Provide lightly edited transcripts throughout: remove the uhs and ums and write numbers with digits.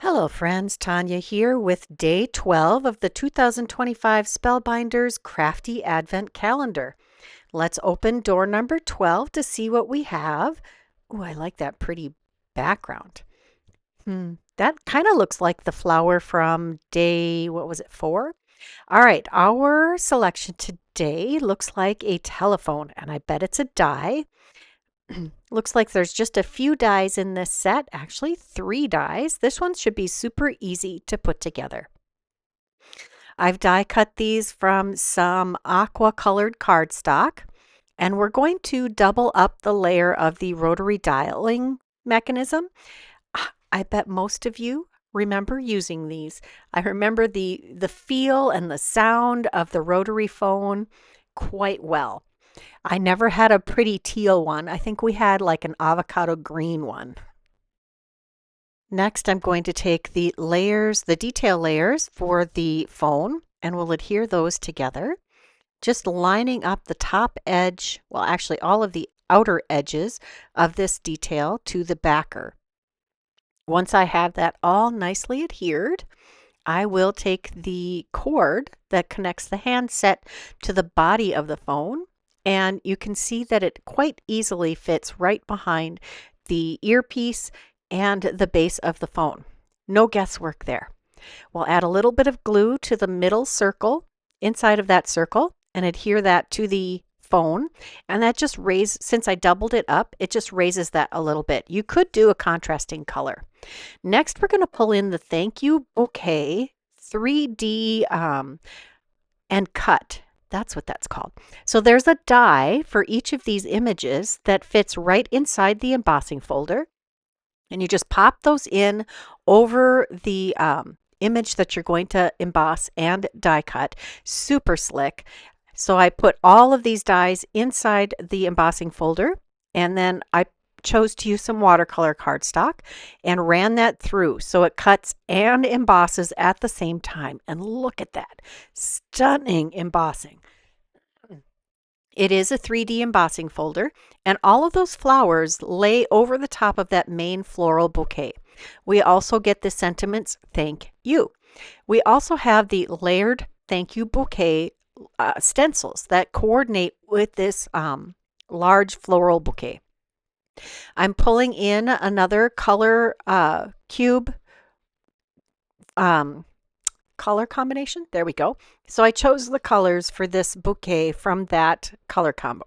Hello friends, Tanya here with day 12 of the 2025 Spellbinders Crafty Advent Calendar. Let's open door number 12 to see what we have. Oh, I like that pretty background. That kind of looks like the flower from day, what was it, 4? All right, our selection today looks like a telephone, and I bet it's a die. Looks like there's just a few dies in this set, actually 3 dies. This one should be super easy to put together. I've die cut these from some aqua colored cardstock, and we're going to double up the layer of the rotary dialing mechanism. I bet most of you remember using these. I remember the feel and the sound of the rotary phone quite well. I never had a pretty teal one. I think we had like an avocado green one. Next, I'm going to take the layers, the detail layers for the phone, and we'll adhere those together. Just lining up the top edge, well, actually all of the outer edges of this detail to the backer. Once I have that all nicely adhered, I will take the cord that connects the handset to the body of the phone, and you can see that it quite easily fits right behind the earpiece and the base of the phone. No guesswork there. We'll add a little bit of glue to the middle circle inside of that circle and adhere that to the phone, and that just raises, since I doubled it up, it just raises that a little bit. You could do a contrasting color. Next, we're going to pull in the thank you bouquet 3D and cut. That's what that's called. So there's a die for each of these images that fits right inside the embossing folder. And you just pop those in over the image that you're going to emboss and die cut. Super slick. So I put all of these dies inside the embossing folder, and then I chose to use some watercolor cardstock and ran that through so it cuts and embosses at the same time. And look at that, stunning embossing. It is a 3D embossing folder, and all of those flowers lay over the top of that main floral bouquet. We also get the sentiments, thank you. We also have the layered thank you bouquet stencils that coordinate with this large floral bouquet. I'm pulling in another color cube color combination. There we go. So I chose the colors for this bouquet from that color combo.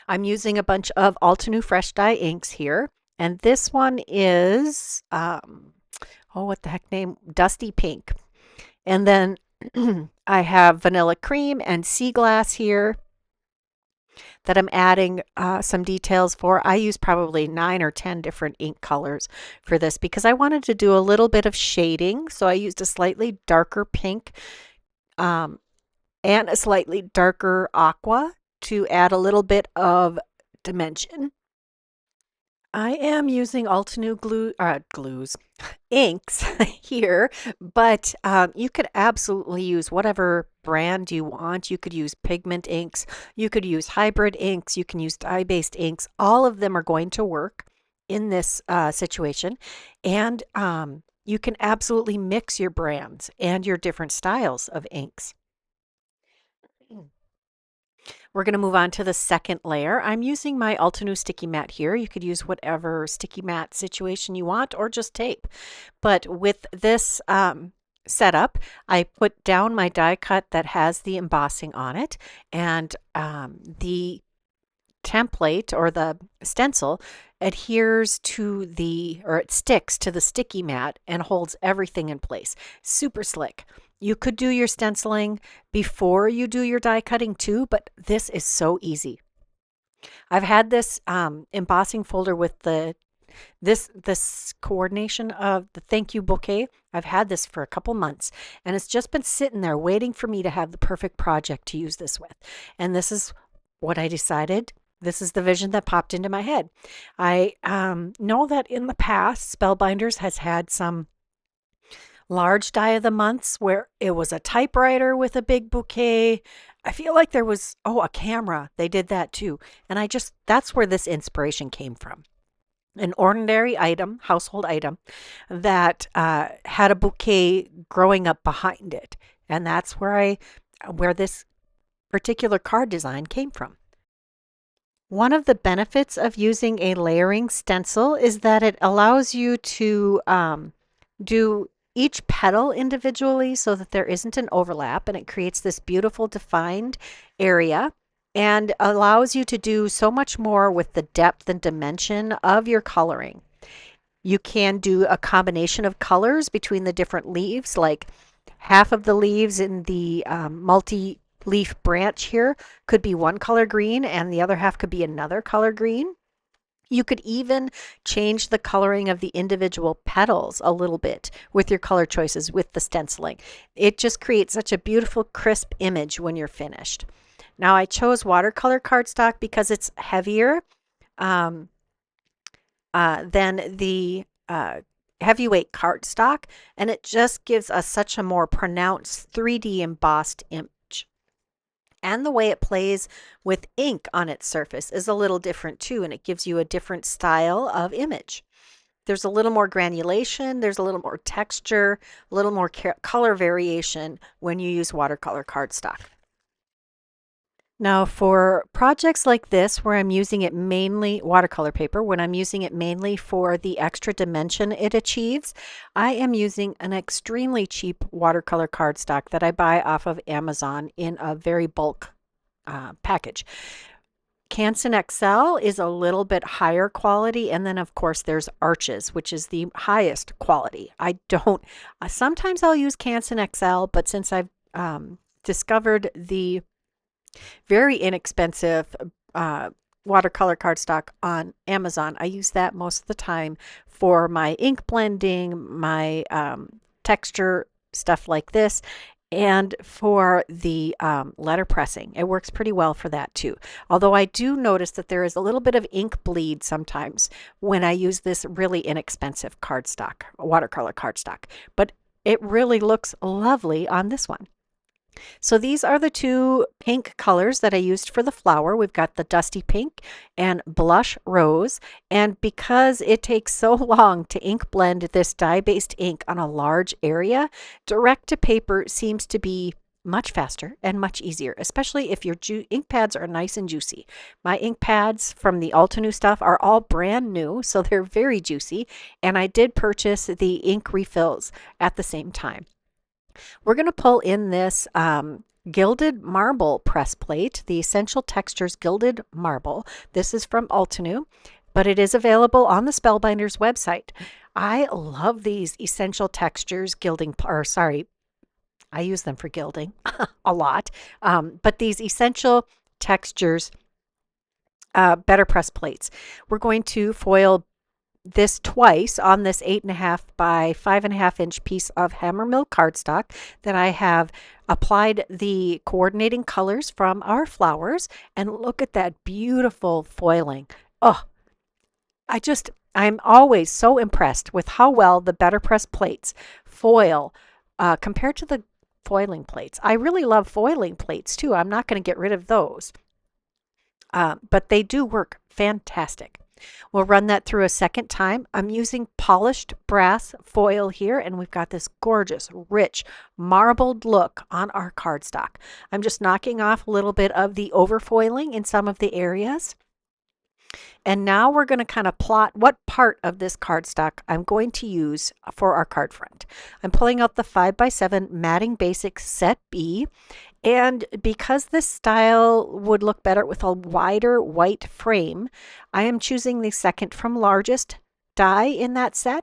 I'm using a bunch of Altenew Fresh Dye inks here, and this one is what the heck name? Dusty Pink. And then I have Vanilla Cream and Sea Glass here that I'm adding some details for. I use probably 9 or 10 different ink colors for this because I wanted to do a little bit of shading. So I used a slightly darker pink and a slightly darker aqua to add a little bit of dimension. I am using Altenew inks here, but you could absolutely use whatever brand you want. You could use pigment inks, you could use hybrid inks, you can use dye-based inks. All of them are going to work in this situation, and you can absolutely mix your brands and your different styles of inks. We're going to move on to the second layer. I'm using my Altenew sticky mat here. You could use whatever sticky mat situation you want or just tape. But with this setup, I put down my die cut that has the embossing on it, and the template or the stencil adheres to it sticks to the sticky mat and holds everything in place. Super slick. You could do your stenciling before you do your die cutting too, but this is so easy. I've had this embossing folder with this coordination of the thank you bouquet. I've had this for a couple months, and it's just been sitting there waiting for me to have the perfect project to use this with. And this is what I decided. This is the vision that popped into my head. I know that in the past, Spellbinders has had some large die of the months where it was a typewriter with a big bouquet. I feel like there was, a camera. They did that too. And that's where this inspiration came from. an ordinary item, household item, that had a bouquet growing up behind it. And that's where this particular card design came from. One of the benefits of using a layering stencil is that it allows you to do each petal individually so that there isn't an overlap, and it creates this beautiful defined area and allows you to do so much more with the depth and dimension of your coloring. You can do a combination of colors between the different leaves, like half of the leaves in the multi-leaf branch here could be one color green and the other half could be another color green. You could even change the coloring of the individual petals a little bit with your color choices with the stenciling. It just creates such a beautiful, crisp image when you're finished. Now, I chose watercolor cardstock because it's heavier than the heavyweight cardstock, and it just gives us such a more pronounced 3D embossed image. And the way it plays with ink on its surface is a little different too, and it gives you a different style of image. There's a little more granulation, there's a little more texture, a little more color variation when you use watercolor cardstock. Now, for projects like this, where I'm using it mainly, watercolor paper, when I'm using it mainly for the extra dimension it achieves, I am using an extremely cheap watercolor cardstock that I buy off of Amazon in a very bulk package. Canson XL is a little bit higher quality, and then of course there's Arches, which is the highest quality. Sometimes I'll use Canson XL, but since I've discovered the very inexpensive watercolor cardstock on Amazon, I use that most of the time for my ink blending, my texture stuff like this, and for the letter pressing. It works pretty well for that too. Although I do notice that there is a little bit of ink bleed sometimes when I use this really inexpensive cardstock, watercolor cardstock, but it really looks lovely on this one. So these are the two pink colors that I used for the flower. We've got the dusty pink and blush rose. And because it takes so long to ink blend this dye-based ink on a large area, direct to paper seems to be much faster and much easier, especially if your ink pads are nice and juicy. My ink pads from the Altenew stuff are all brand new, so they're very juicy. And I did purchase the ink refills at the same time. We're going to pull in this gilded marble press plate, the Essential Textures Gilded Marble. This is from Altenew, but it is available on the Spellbinders website. I love these Essential Textures gilding, I use them for gilding a lot, but these Essential Textures better press plates. We're going to foil this twice on this 8.5 by 5.5 inch piece of Hammermill cardstock that I have applied the coordinating colors from our flowers, and look at that beautiful foiling. Oh, I'm always so impressed with how well the better press plates foil compared to the foiling plates. I really love foiling plates too. I'm not going to get rid of those, but they do work fantastic. We'll run that through a second time. I'm using polished brass foil here, and we've got this gorgeous, rich, marbled look on our cardstock. I'm just knocking off a little bit of the overfoiling in some of the areas. And now we're going to kind of plot what part of this cardstock I'm going to use for our card front. I'm pulling out the 5x7 Matting Basics Set B. And because this style would look better with a wider white frame, I am choosing the second from largest die in that set.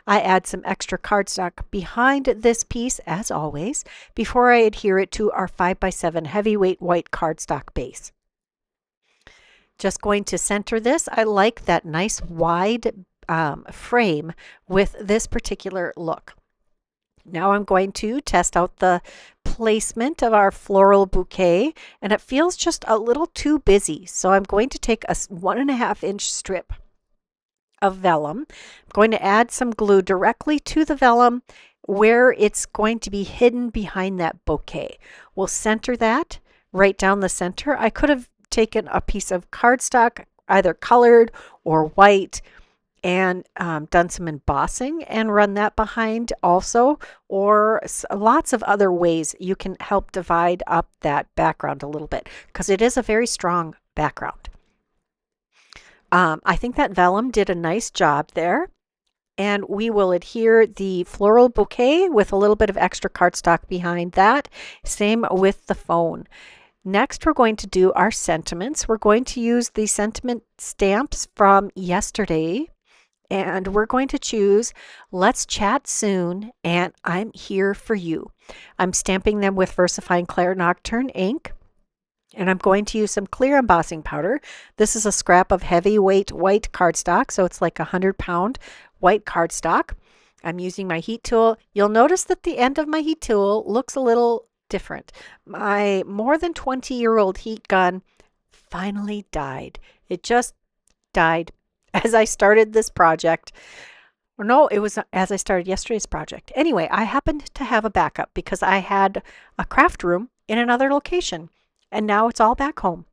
I add some extra cardstock behind this piece, as always, before I adhere it to our 5x7 heavyweight white cardstock base. Just going to center this. I like that nice wide frame with this particular look. Now I'm going to test out the placement of our floral bouquet, and it feels just a little too busy. So I'm going to take a 1.5 inch strip of vellum. I'm going to add some glue directly to the vellum where it's going to be hidden behind that bouquet. We'll center that right down the center. I could have taken a piece of cardstock, either colored or white, and done some embossing and run that behind also, or lots of other ways you can help divide up that background a little bit because it is a very strong background. I think that vellum did a nice job there. And we will adhere the floral bouquet with a little bit of extra cardstock behind that. Same with the phone. Next, we're going to do our sentiments. We're going to use the sentiment stamps from yesterday. And we're going to choose Let's Chat Soon and I'm Here for You. I'm stamping them with VersaFine Clair Nocturne ink. And I'm going to use some clear embossing powder. This is a scrap of heavyweight white cardstock, so it's like 100-pound white cardstock. I'm using my heat tool. You'll notice that the end of my heat tool looks a little different. My more than 20-year-old heat gun finally died. It just died as I started this project. Or no, it was as I started yesterday's project. Anyway, I happened to have a backup because I had a craft room in another location. And now it's all back home.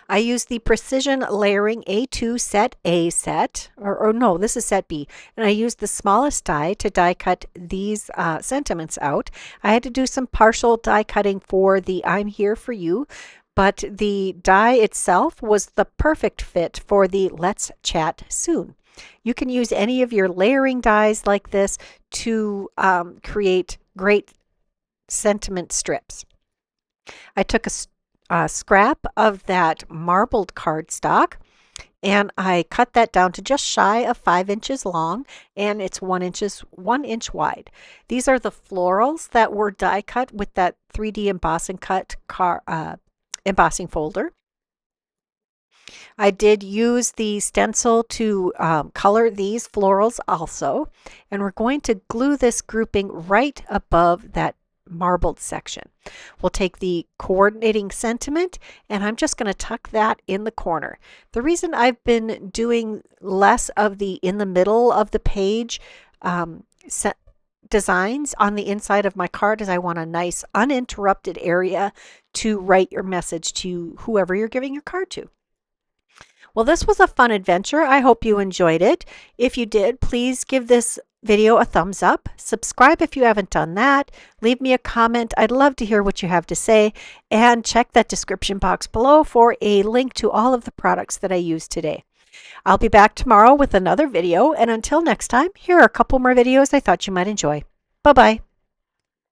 I use the Precision Layering A2 Set A set, or no, this is Set B. And I used the smallest die to die cut these sentiments out. I had to do some partial die cutting for the I'm Here for You, but the die itself was the perfect fit for the Let's Chat Soon. You can use any of your layering dies like this to create great sentiment strips. I took a scrap of that marbled cardstock and I cut that down to just shy of 5 inches long, and it's 1 inch wide. These are the florals that were die cut with that 3D embossing embossing folder. I did use the stencil to color these florals also, and we're going to glue this grouping right above that marbled section. We'll take the coordinating sentiment and I'm just going to tuck that in the corner. The reason I've been doing less of the in the middle of the page designs on the inside of my card is I want a nice uninterrupted area to write your message to whoever you're giving your card to. Well, this was a fun adventure. I hope you enjoyed it. If you did, please give this video a thumbs up. Subscribe if you haven't done that. Leave me a comment. I'd love to hear what you have to say. And check that description box below for a link to all of the products that I used today. I'll be back tomorrow with another video. And until next time, here are a couple more videos I thought you might enjoy. Bye-bye.